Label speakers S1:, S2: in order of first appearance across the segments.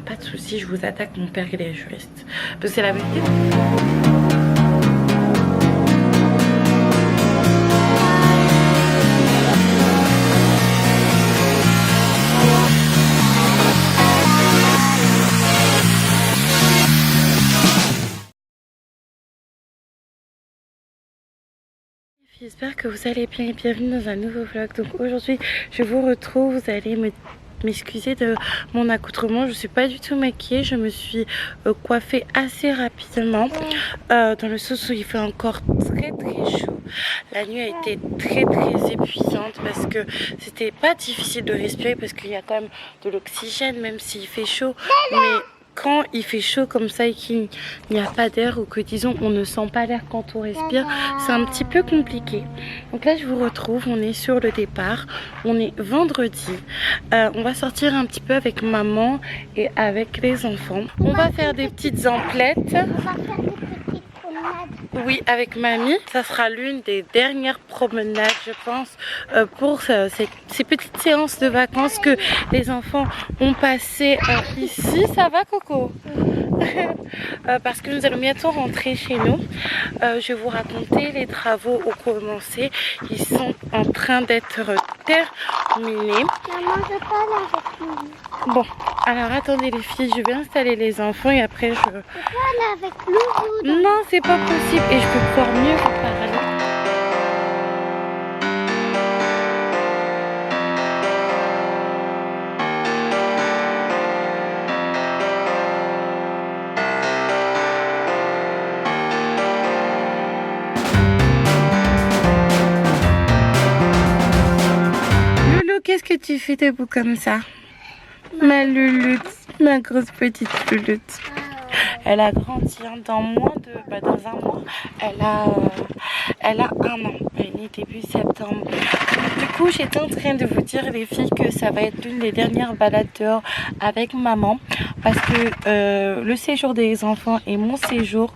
S1: a pas de souci, je vous attaque, mon père il est juriste. Parce que c'est la vérité. J'espère que vous allez bien et bienvenue dans un nouveau vlog. Donc aujourd'hui je vous retrouve, vous allez m'excuser de mon accoutrement, je suis pas du tout maquillée, je me suis coiffée assez rapidement dans le sens où il fait encore très chaud. La nuit a été très épuisante parce que c'était pas difficile de respirer parce qu'il y a quand même de l'oxygène même s'il fait chaud, mais quand il fait chaud comme ça et qu'il n'y a pas d'air ou que disons on ne sent pas l'air quand on respire, c'est un petit peu compliqué. Donc là je vous retrouve, on est sur le départ, on est vendredi, on va sortir un petit peu avec maman et avec les enfants. On va faire des petites emplettes. Oui, avec mamie, ça sera l'une des dernières promenades, je pense, pour ces petites séances de vacances que les enfants ont passées ici. Ça va, Coco? Parce que nous allons bientôt rentrer chez nous. Je vais vous raconter, les travaux ont commencé. Ils sont en train d'être terminés.
S2: Maman, je parle avec lui.
S1: Bon, alors attendez les filles, je vais installer les enfants et après je...
S2: Je parle avec Loulou.
S1: Non, c'est pas possible et je peux pouvoir mieux vous parler. Loulou, qu'est-ce que tu fais debout comme ça? Ma louloute, ma grosse petite louloute. Elle a grandi dans un mois. Elle a 1 an. Elle est née début septembre. Du coup, j'étais en train de vous dire, les filles, que ça va être l'une des dernières balades dehors avec maman. Parce que le séjour des enfants et mon séjour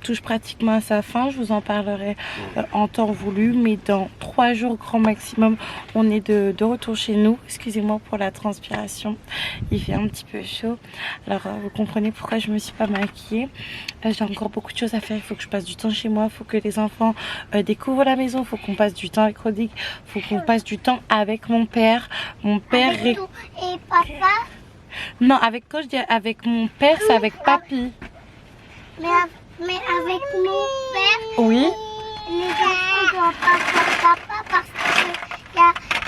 S1: touche pratiquement à sa fin. Je vous en parlerai en temps voulu. Mais dans 3 jours grand maximum, on est de retour chez nous. Excusez-moi pour la transpiration. Il fait un petit peu chaud. Alors, vous comprenez pourquoi je me suis pas maquillée. J'ai encore beaucoup de choses à faire. Il faut que je passe du temps chez moi. Il faut que les enfants découvrent la maison. Il faut qu'on passe du temps avec Rodrigue. Il faut qu'on passe du temps avec mon père. Mon père...
S2: Avec tout. Et papa?
S1: Non, quand je dis avec mon père, c'est avec papy.
S2: Mais avec mon père,
S1: Oui.
S2: les enfants ne doivent pas voir papa parce qu'il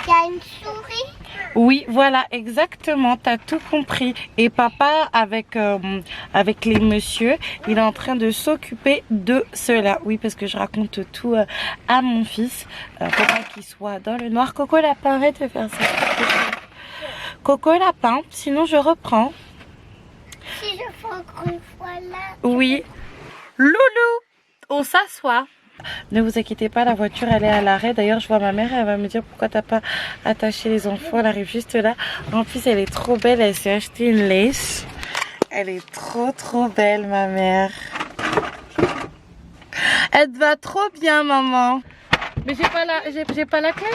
S2: y a une souris.
S1: Oui, voilà, exactement, t'as tout compris. Et papa, avec les messieurs, il est en train de s'occuper de cela. Oui, parce que je raconte tout à mon fils. Faut pas qu'il soit dans le noir. Coco Lapin, arrête de faire ça. Coco Lapin, sinon je reprends.
S2: Si je fais encore une fois là.
S1: Oui. Loulou, on s'assoit. Ne vous inquiétez pas, la voiture elle est à l'arrêt. D'ailleurs je vois ma mère, elle va me dire pourquoi t'as pas attaché les enfants. Elle arrive juste là. En plus elle est trop belle, elle s'est acheté une lace. Elle est trop belle ma mère. Elle te va trop bien maman. Mais j'ai pas la clé.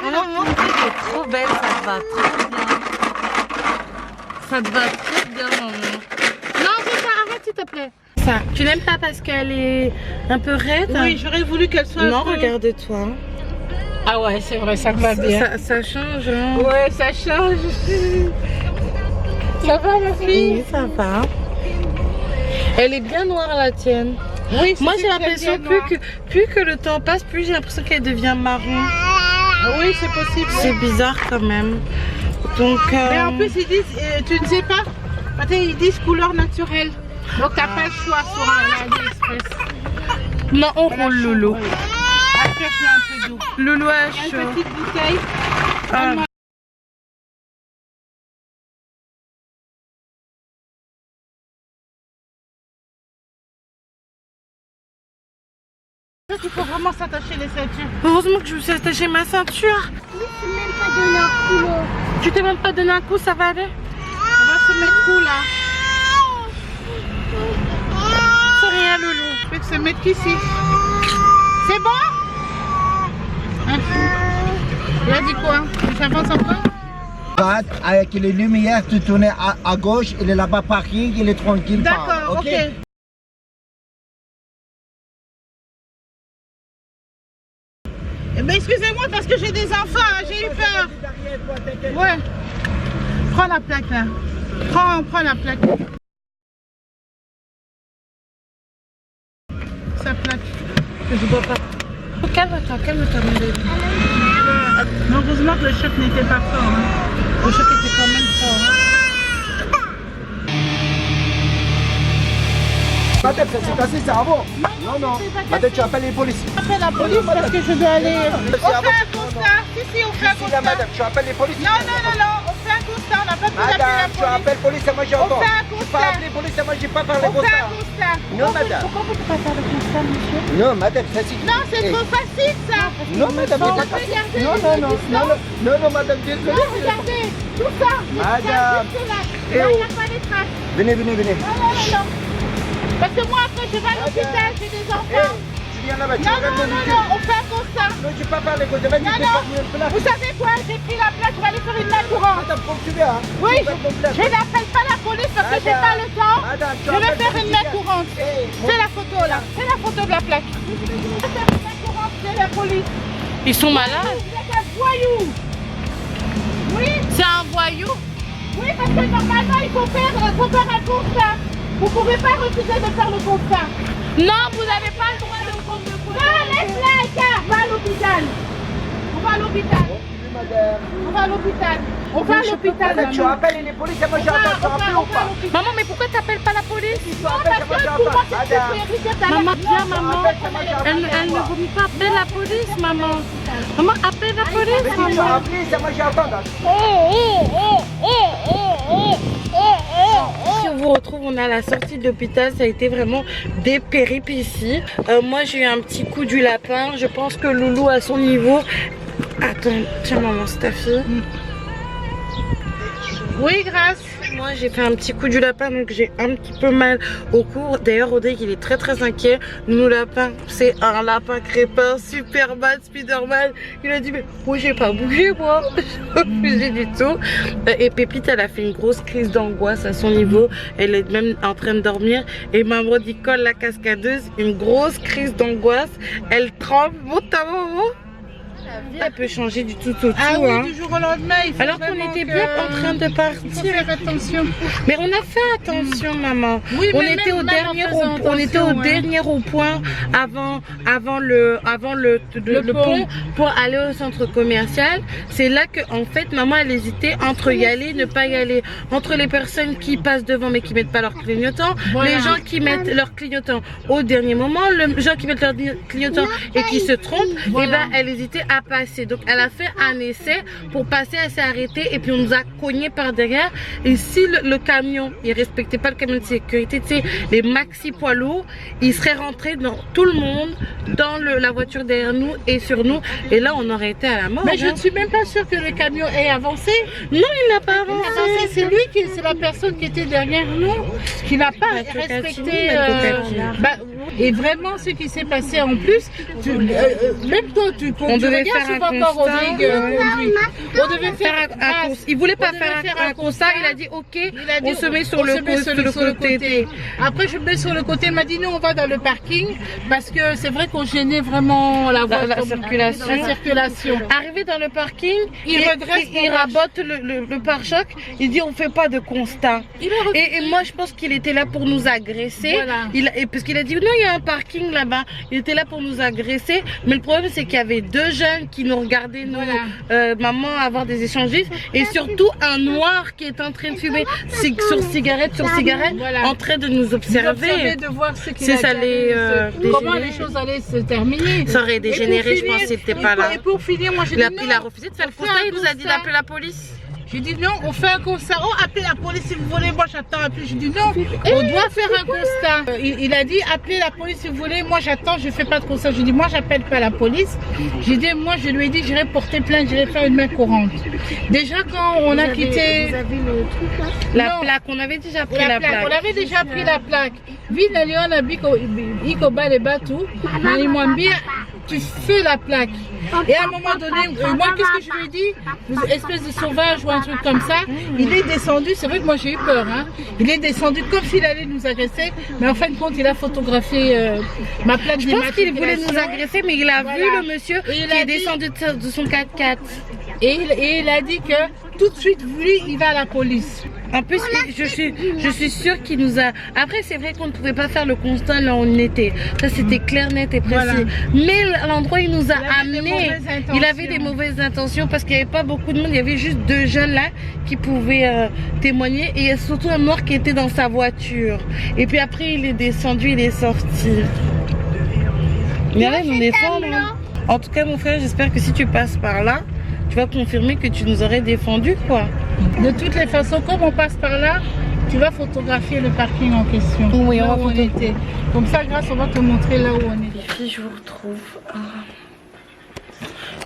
S1: Maman, elle est trop belle, ça te va trop bien. Ça te va trop bien maman. Non, arrête s'il te plaît. Ça, tu l'aimes pas parce qu'elle est un peu raide?
S3: Oui, j'aurais voulu qu'elle soit
S1: non,
S3: un peu...
S1: regarde-toi.
S3: Ah ouais, c'est vrai, ça va bien.
S1: Ça change. Hein.
S3: Ouais, ça change. Ça va ma fille?
S1: Oui, ça va. Elle est bien noire la tienne.
S3: Oui,
S1: moi j'ai l'impression plus que le temps passe, plus j'ai l'impression qu'elle devient marron.
S3: Oui, c'est possible.
S1: C'est bizarre quand même. Donc,
S3: mais en plus ils disent, tu ne sais pas, ils disent couleur naturelle. Donc t'as pas le choix sur un AliExpress.
S1: Non, on roule Loulou.
S3: Après c'est un peu doux.
S1: Loulou a
S3: Une
S1: chaud.
S3: petite bouteille.
S1: Ah.
S3: Il faut vraiment s'attacher les ceintures.
S1: Heureusement que je me suis attachée ma ceinture.
S2: Je ne peux même pas donner un coup.
S1: Tu t'es même pas donné un coup, ça va aller?
S3: On va se mettre où là?
S1: C'est rien Loulou.
S3: Je vais se mettre ici. C'est bon? Il a dit quoi? J'avance encore?
S4: Avec les lumières, tu tournes à gauche, il est là-bas parking, il est tranquille.
S3: D'accord, ok. Eh ben, excusez-moi parce que j'ai des enfants, hein, j'ai eu peur. Ouais. Prends la plaque là. Prends la plaque. Sa plaque. Que je vois pas.
S1: Calme-toi, mon bébé.
S3: Non, heureusement que le choc n'était pas fort. Hein. Le choc était quand même fort. Hein.
S4: Madame, ça s'est passé, c'est avant. Non. Madame, tu appelles les policiers.
S3: Appelle la police parce que je dois aller. On fait un constat. Si, on fait un constat.
S4: Madame, tu appelles les policiers.
S3: Non. On fait un constat. On n'a pas pu appeler la
S4: Madame, tu
S3: police.
S4: appelles police, moi j'ai entendu.
S3: On fait un
S4: Tu
S3: constat.
S4: pas appelé police, moi j'ai pas parlé
S3: On fait
S4: constat.
S3: un constat.
S4: Non, madame.
S1: Pourquoi vous ne pouvez pas faire le constat, monsieur?
S4: Non, madame, ça c'est...
S3: Non, c'est trop facile ça.
S4: Non, madame,
S3: On
S4: c'est
S3: peut
S4: pas...
S3: garder
S4: Non, madame, désolé.
S3: Non, regardez, tout ça.
S4: Madame.
S3: Là, il n'y a pas les traces.
S4: Venez.
S3: Non. Parce que moi, après, je vais à l'hôpital, j'ai des enfants.
S4: Tu viens là-bas, tu
S3: Non, on fait un constat.
S4: Non, je vais pas parler, côté. Vas-y, tu
S3: Non.
S4: une place.
S3: Vous savez quoi? J'ai pris la plaque, je vais aller faire une main courante.
S4: Madame, faut que tu viens.
S3: Oui, je n'appelle pas la police parce que j'ai pas le temps.
S4: Madame, tu
S3: Je vais
S4: appelles
S3: faire une main
S4: policier.
S3: courante. C'est la photo là. C'est la photo de la plaque. Je vais faire une main courante, c'est la police.
S1: Ils sont malades.
S3: Vous êtes un voyou. Oui,
S1: C'est un voyou.
S3: oui, parce que normalement il faut faire un constat. Vous ne pouvez pas refuser de faire le constat.
S1: Non, vous n'avez pas le droit de prendre le constat.
S3: Non, laisse-la, Eka. Va à l'hôpital. On va à l'hôpital. On va à l'hôpital. On va à l'hôpital.
S4: Madame, tu appelles les policiers, moi j'ai entendu, tu appelles ou pas?
S1: Maman, mais pourquoi t'appelles pas la police?
S3: Non, parce que pour moi c'est sécurité.
S1: Maman, viens, maman. Elle ne vomit pas. Appelle la police, maman. Maman, appelle la police,
S4: Mais si tu as
S1: maman.
S4: appelé, c'est moi j'ai entendu.
S1: Si on vous retrouve, on est à la sortie de l'hôpital. Ça a été vraiment des péripéties. Moi, j'ai eu un petit coup du lapin. Je pense que Loulou, à son niveau... Attends, tiens, maman, c'est ta fille.
S3: Oui, grâce.
S1: Moi, j'ai fait un petit coup du lapin, donc j'ai un petit peu mal au cou. D'ailleurs, Rodrigue, il est très inquiet. Nous, lapin, c'est un lapin crépin, Superman, Spiderman. Il a dit, mais moi, j'ai pas bougé, moi. J'ai pas bougé du tout. Et Pépite, elle a fait une grosse crise d'angoisse à son niveau. Elle est même en train de dormir. Et maman dit, Cole, la cascadeuse, une grosse crise d'angoisse. Elle tremble. Monte ta maman. Elle peut changer du tout au tout.
S3: Ah oui,
S1: hein.
S3: du jour au lendemain, il faut
S1: Alors qu'on
S3: vraiment
S1: était
S3: que-
S1: bien en train de
S3: Il faut
S1: partir.
S3: faire attention.
S1: Mais on a fait attention, maman.
S3: Oui,
S1: on
S3: mais
S1: était
S3: même
S1: au
S3: en
S1: dernier
S3: faisant
S1: on était au
S3: attention,
S1: dernier rond-point avant le pont pour aller au centre commercial. C'est là que en fait maman elle hésitait entre y aller, ne pas y aller, entre les personnes qui passent devant mais qui mettent pas leur clignotant,
S3: Voilà.
S1: les gens qui mettent leur clignotant au dernier moment, les gens qui mettent leur clignotant et qui se trompent.
S3: Voilà.
S1: Et ben elle hésitait à passer. Donc elle a fait un essai pour passer, elle s'est arrêtée et puis on nous a cogné par derrière. Et si le camion, il respectait pas le camion de sécurité, tu sais, les maxi poids lourds, il serait rentré dans tout le monde, dans la voiture derrière nous et sur nous. Et là, on aurait été à la mort.
S3: Mais je
S1: hein.
S3: ne suis même pas sûre que le camion ait avancé.
S1: Non, il n'a pas avancé.
S3: C'est lui qui, c'est la personne qui était derrière nous, qui n'a pas respecté. Et vraiment, ce qui s'est passé en plus, même toi, tu
S1: devait
S3: regardes
S1: faire
S3: souvent
S1: un
S3: quand
S1: constat.
S3: Rodrigue conduit. On devait faire
S1: un constat. Il voulait pas
S3: On devait
S1: faire un constat. Il a dit ok,
S3: Il a dit,
S1: on se met sur le côté.
S3: Après, je me mets sur le côté. Il m'a dit, non, on va dans le parking parce que c'est vrai qu'on gênait vraiment la
S1: circulation.
S3: La circulation.
S1: Arrivé dans le parking,
S3: Il redresse
S1: il
S3: mon
S1: rabote le pare-choc. Il dit on fait pas de constat. Et moi je pense qu'il était là pour nous agresser.
S3: Voilà.
S1: Parce qu'il a dit non, il y a un parking là-bas. Il était là pour nous agresser. Mais le problème c'est qu'il y avait deux jeunes qui nous regardaient, nous, maman, avoir des échangistes. Et surtout un noir qui est en train de fumer sur cigarette,
S3: Voilà.
S1: en train de nous observer.
S3: De voir ce qui
S1: C'est ça allait
S3: comment
S1: dégénérer.
S3: les choses allaient se terminer.
S1: Ça aurait dégénéré, je pense, s'il n'était pas là.
S3: Et pour finir, moi j'ai dit non.
S1: Il a refusé de faire le constat, il nous a dit d'appeler la police.
S3: J'ai dit non, on fait un constat. Oh, appelez la police si vous voulez. Moi j'attends. Après, j'ai dit non, on doit faire un constat. Il a dit appelez la police si vous voulez. Moi j'attends, je fais pas de constat. J'ai dit moi j'appelle pas la police. J'ai dit moi je lui ai dit j'irai porter plainte, j'irai faire une main courante. Déjà quand on a quitté.
S2: Vous avez le truc là?
S1: La plaque, on avait déjà pris la plaque.
S3: On avait déjà pris la plaque. Vite, on a dit iko bale batu. Nalimwambia tu fais la plaque. Et à un moment donné, moi qu'est-ce que je lui ai dit? Vous, espèce de sauvage ou un truc comme ça. Il est descendu, c'est vrai que moi j'ai eu peur. Hein. Il est descendu comme s'il allait nous agresser. Mais en fin de compte, il a photographié ma plaque.
S1: Je pense qu'il voulait nous agresser, mais il a vu le monsieur
S3: Et il
S1: qui
S3: a
S1: est
S3: dit-
S1: descendu de son 4x4.
S3: Et il a dit que tout de suite, lui, il va à la police.
S1: En plus, je suis sûre qu'il nous a... Après, c'est vrai qu'on ne pouvait pas faire le constat là où on était. Ça, c'était clair, net et précis.
S3: Voilà.
S1: Mais l'endroit, il nous a
S3: Il avait des
S1: amenés.
S3: mauvaises intentions.
S1: Il avait des mauvaises intentions parce qu'il n'y avait pas beaucoup de monde. Il y avait juste 2 jeunes là qui pouvaient témoigner. Et il y a surtout un noir qui était dans sa voiture. Et puis après, il est descendu, il est sorti. Mais allez, nous défendre. Hein. En tout cas, mon frère, j'espère que si tu passes par là, tu vas confirmer que tu nous aurais défendu, quoi.
S3: De toutes les façons, comme on passe par là, tu vas photographier le parking en question.
S1: Oui,
S3: là
S1: on va
S3: où on était. Comme ça, grâce, on va te montrer là où on est.
S1: Les filles, je vous retrouve.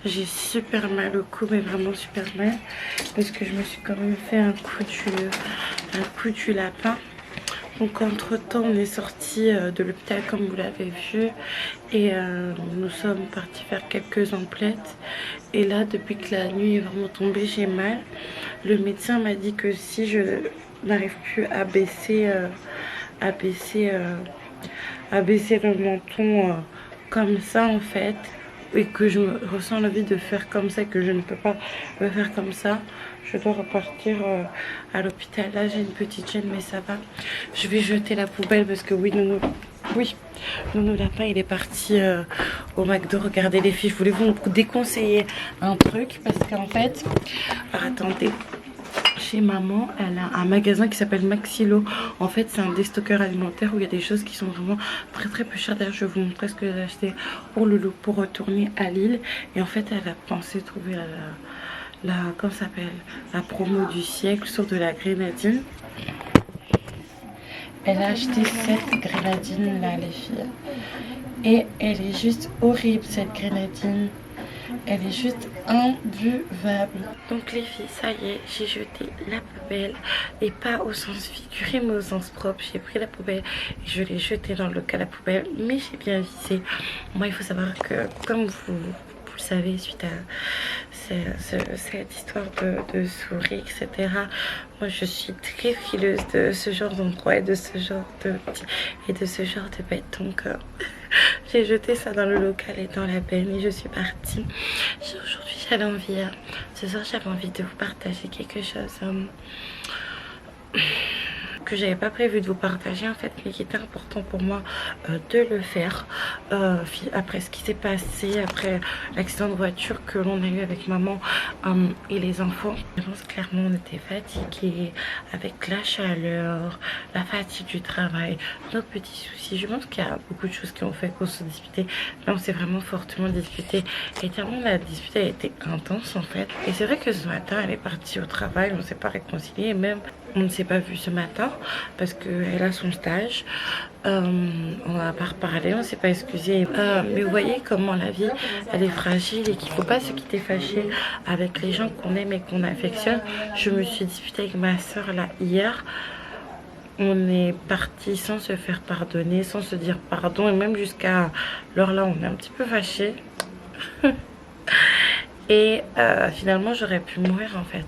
S1: J'ai super mal au cou, mais vraiment super mal. Parce que je me suis quand même fait un coup du lapin. Donc entre temps on est sorti de l'hôpital comme vous l'avez vu. Et nous sommes partis faire quelques emplettes. Et là depuis que la nuit est vraiment tombée, j'ai mal. Le médecin m'a dit que si je n'arrive plus à baisser le menton comme ça en fait, et que je ressens l'envie de faire comme ça, que je ne peux pas le faire comme ça, je dois repartir à l'hôpital. Là j'ai une petite gêne mais ça va. Je vais jeter la poubelle parce que oui, Nounou Lapin il est parti au McDo. Regardez les filles, je voulais vous déconseiller un truc parce qu'en fait, alors, attendez, chez maman, elle a un magasin qui s'appelle Maxilo. En fait, c'est un déstockeur alimentaire où il y a des choses qui sont vraiment très peu chères. D'ailleurs, je vais vous montrer ce que j'ai acheté pour Loulou pour retourner à Lille. Et en fait, elle a pensé trouver comment ça s'appelle, la promo du siècle sur de la grenadine. Elle a acheté cette grenadine là, les filles. Et elle est juste horrible, cette grenadine. Elle est juste imbuvable. Donc les filles, ça y est, j'ai jeté la poubelle. Et pas au sens figuré, mais au sens propre. J'ai pris la poubelle et je l'ai jetée dans le cas la poubelle. Mais j'ai bien visé. Moi, il faut savoir que, comme vous le savez, suite à cette histoire de souris, etc. Moi, je suis très frileuse de ce genre d'endroit et de ce genre de bêtes. Donc, j'ai jeté ça dans le local et dans la benne et je suis partie. Aujourd'hui, j'avais envie, ce soir, j'avais envie de vous partager quelque chose que j'avais pas prévu de vous partager en fait, mais qui était important pour moi de le faire après ce qui s'est passé, après l'accident de voiture que l'on a eu avec maman et les enfants. Je pense clairement on était fatigués avec la chaleur, la fatigue du travail, nos petits soucis. Je pense qu'il y a beaucoup de choses qui ont fait qu'on se disputait. Là on s'est vraiment fortement disputé et tellement la dispute a été intense en fait. Et c'est vrai que ce matin elle est partie au travail, on s'est pas réconcilié et même on ne s'est pas vu ce matin parce qu'elle a son stage. On n'a pas reparlé, on ne s'est pas excusé. Mais vous voyez comment la vie, elle est fragile et qu'il ne faut pas se quitter fâché avec les gens qu'on aime et qu'on affectionne. Je me suis disputée avec ma soeur là hier. On est parti sans se faire pardonner, sans se dire pardon. Et même jusqu'à l'heure là, on est un petit peu fâchés. Et finalement, j'aurais pu mourir en fait.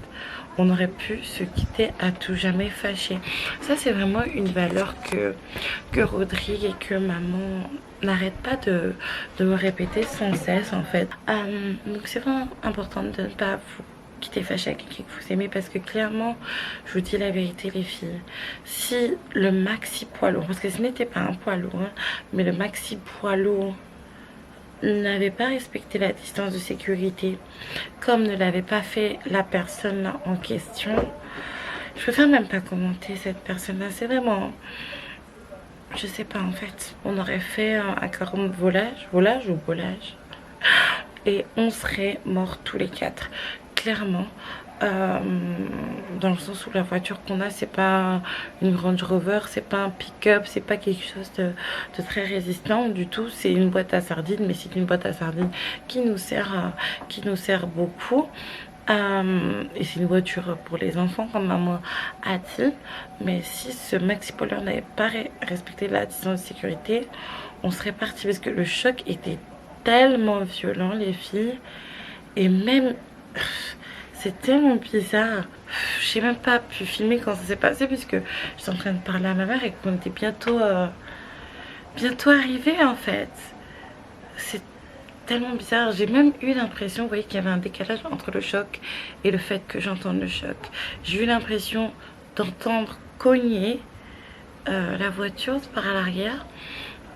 S1: On aurait pu se quitter à tout jamais fâché. Ça c'est vraiment une valeur que Rodrigue et que maman n'arrêtent pas de me répéter sans cesse en fait. Donc c'est vraiment important de ne pas vous quitter fâché avec quelqu'un que vous aimez parce que clairement, je vous dis la vérité les filles, si le maxi poids lourd, parce que ce n'était pas un poids lourd, hein, mais le maxi poids lourd n'avait pas respecté la distance de sécurité comme ne l'avait pas fait la personne en question, je préfère même pas commenter cette personne là. C'est vraiment, je sais pas en fait, on aurait fait un carrément volage et on serait morts tous les 4 clairement. Dans le sens où la voiture qu'on a, c'est pas une Range Rover, c'est pas un pick-up, c'est pas quelque chose de très résistant du tout. C'est une boîte à sardines, mais c'est une boîte à sardines qui nous sert beaucoup. Et c'est une voiture pour les enfants comme maman a dit. Mais si ce maxi poids n'avait pas respecté la distance de sécurité, on serait parti parce que le choc était tellement violent les filles. Et même, c'est tellement bizarre. J'ai même pas pu filmer quand ça s'est passé puisque j'étais en train de parler à ma mère et qu'on était bientôt arrivé en fait. C'est tellement bizarre. J'ai même eu l'impression, vous voyez, qu'il y avait un décalage entre le choc et le fait que j'entende le choc. J'ai eu l'impression d'entendre cogner la voiture par à l'arrière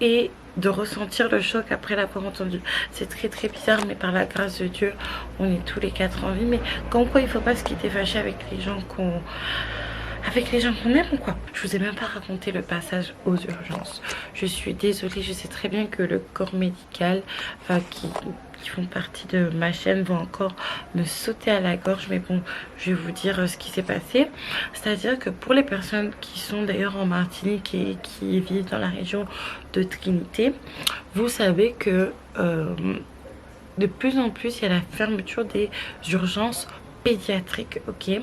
S1: et de ressentir le choc après l'avoir entendu. C'est très très bizarre, mais par la grâce de Dieu on est tous les 4 en vie. Mais comme quoi il faut pas se quitter fâché avec les gens qu'on aime quoi. Je vous ai même pas raconté le passage aux urgences. Je suis désolée, je sais très bien que le corps médical qui font partie de ma chaîne vont encore me sauter à la gorge, mais bon, je vais vous dire ce qui s'est passé. C'est à dire que pour les personnes qui sont d'ailleurs en Martinique et qui vivent dans la région de Trinité, vous savez que de plus en plus il y a la fermeture des urgences pédiatrique, ok,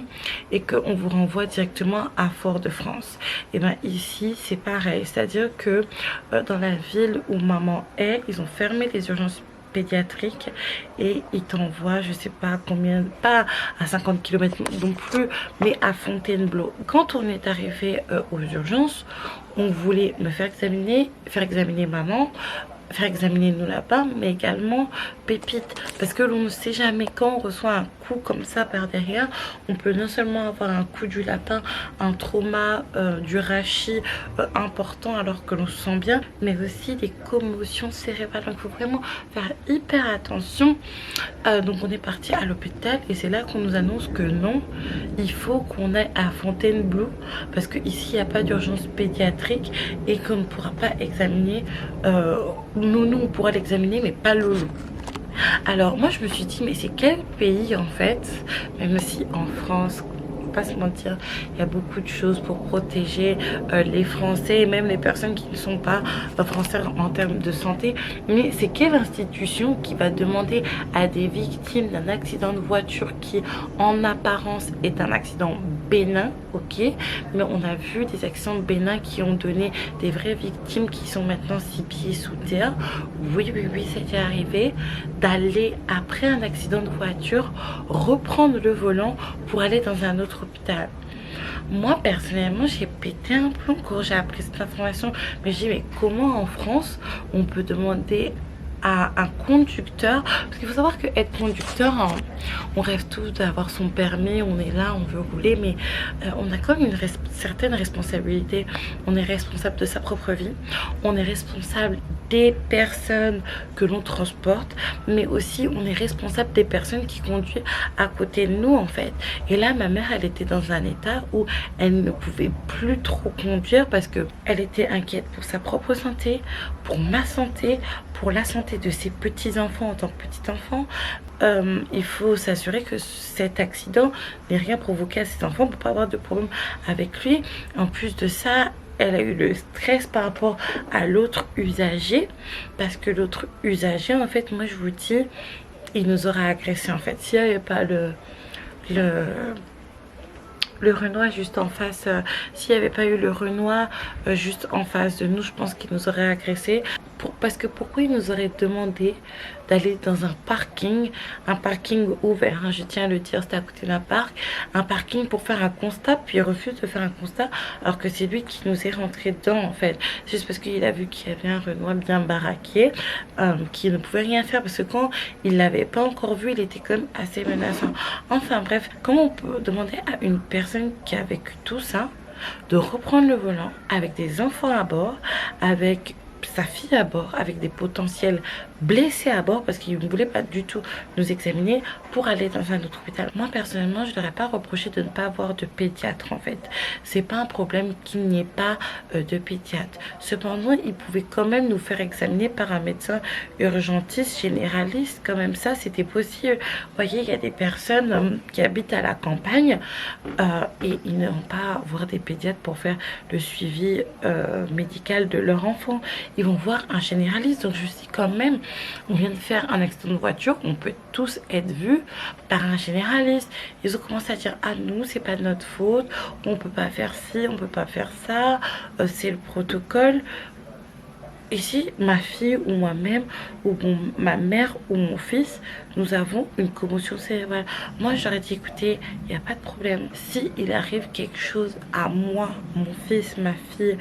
S1: et qu'on vous renvoie directement à Fort-de-France. Et bien ici c'est pareil, c'est à dire que dans la ville où maman est, ils ont fermé les urgences pédiatriques et ils t'envoient, je sais pas combien, pas à 50 km non plus, mais à Fontainebleau. Quand on est arrivé aux urgences, on voulait me faire examiner maman, faire examiner nous là-bas, mais également Pépite, parce que l'on ne sait jamais quand on reçoit un coup comme ça par derrière. On peut non seulement avoir un coup du lapin, un trauma du rachis important alors que l'on se sent bien, mais aussi des commotions cérébrales. Donc il faut vraiment faire hyper attention. Donc on est parti à l'hôpital et c'est là qu'on nous annonce que non, il faut qu'on aille à Fontainebleau parce qu'ici il n'y a pas d'urgence pédiatrique et qu'on ne pourra pas examiner. Nous on pourra l'examiner mais pas Loulou. Alors moi je me suis dit mais c'est quel pays en fait, même si en France, pas se mentir, il y a beaucoup de choses pour protéger les Français et même les personnes qui ne sont pas français en termes de santé, mais c'est quelle institution qui va demander à des victimes d'un accident de voiture qui en apparence est un accident bénin, ok, mais on a vu des accidents bénins qui ont donné des vraies victimes qui sont maintenant 6 pieds sous terre. Oui, c'était arrivé d'aller après un accident de voiture reprendre le volant pour aller dans un autre hôpital. Moi personnellement j'ai pété un plomb quand j'ai appris cette information, mais j'ai dit mais comment en France on peut demander à un conducteur, parce qu'il faut savoir que être conducteur, hein, on rêve tous d'avoir son permis, on est là, on veut rouler, mais on a quand même une certaine responsabilité. On est responsable de sa propre vie, on est responsable des personnes que l'on transporte, mais aussi on est responsable des personnes qui conduisent à côté de nous en fait. Et là ma mère elle était dans un état où elle ne pouvait plus trop conduire parce que elle était inquiète pour sa propre santé, pour ma santé, pour la santé de ses petits-enfants en tant que petit-enfant. Il faut s'assurer que cet accident n'ait rien provoqué à ses enfants. On ne peut pas avoir de problème avec lui. En plus de ça, elle a eu le stress par rapport à l'autre usager, parce que l'autre usager, en fait, moi je vous dis, il nous aurait agressé en fait. S'il n'y avait pas le Renoir juste en face, s'il n'y avait pas eu le Renoir juste en face de nous, je pense qu'il nous aurait agressé. Parce que pourquoi il nous aurait demandé d'aller dans un parking ouvert, hein, je tiens à le dire, c'était à côté d'un parc, un parking pour faire un constat, puis il refuse de faire un constat alors que c'est lui qui nous est rentré dedans en fait, juste parce qu'il a vu qu'il y avait un Renoir bien baraqué, qui ne pouvait rien faire parce que quand il l'avait pas encore vu, il était quand même assez menaçant. Enfin bref, comment on peut demander à une personne qui a vécu tout ça de reprendre le volant avec des enfants à bord, avec sa fille à bord, avec des potentiels blessés à bord parce qu'il ne voulait pas du tout nous examiner pour aller dans un autre hôpital. Moi personnellement je ne leur ai pas reproché de ne pas avoir de pédiatre en fait. C'est pas un problème qu'il n'y ait pas de pédiatre. Cependant il pouvait quand même nous faire examiner par un médecin urgentiste généraliste, quand même ça c'était possible. Vous voyez, il y a des personnes qui habitent à la campagne et ils n'ont pas à voir des pédiatres pour faire le suivi médical de leur enfant. Ils vont voir un généraliste. Donc je dis quand même, on vient de faire un accident de voiture, on peut tous être vus par un généraliste. Ils ont commencé à dire ah nous c'est pas de notre faute, on peut pas faire ci, on peut pas faire ça, c'est le protocole. Et si ma fille ou moi-même ou ma mère ou mon fils, nous avons une commotion cérébrale, moi j'aurais dit écoutez, il n'y a pas de problème. Si il arrive quelque chose à moi, mon fils, ma fille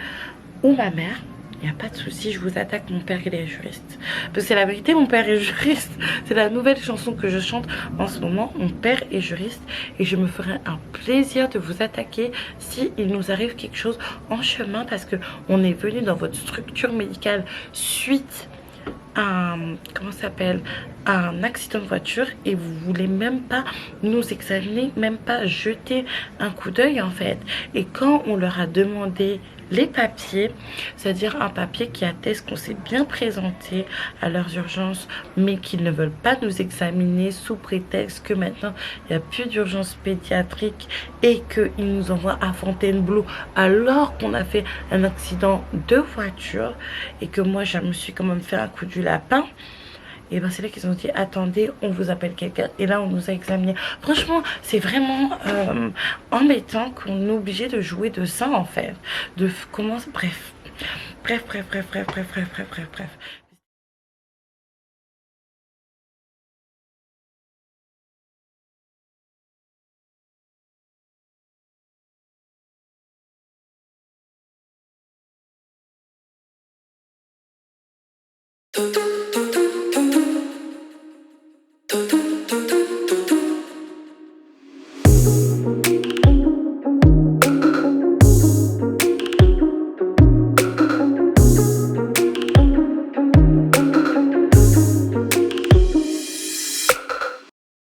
S1: ou ma mère, il n'y a pas de souci, je vous attaque, mon père il est juriste. Parce que c'est la vérité, mon père est juriste. C'est la nouvelle chanson que je chante en ce moment. Mon père est juriste et je me ferai un plaisir de vous attaquer si il nous arrive quelque chose en chemin, parce que on est venu dans votre structure médicale suite à un, comment ça s'appelle, un accident de voiture et vous voulez même pas nous examiner, même pas jeter un coup d'œil en fait. Et quand on leur a demandé les papiers, c'est-à-dire un papier qui atteste qu'on s'est bien présenté à leurs urgences, mais qu'ils ne veulent pas nous examiner sous prétexte que maintenant il n'y a plus d'urgence pédiatrique et qu'ils nous envoient à Fontainebleau alors qu'on a fait un accident de voiture et que moi je me suis quand même fait un coup du lapin. Et ben c'est là qu'ils ont dit attendez, on vous appelle quelqu'un. Et là on nous a examiné. Franchement c'est vraiment embêtant qu'on est obligé de jouer de ça en fait. De comment, bref. Bref.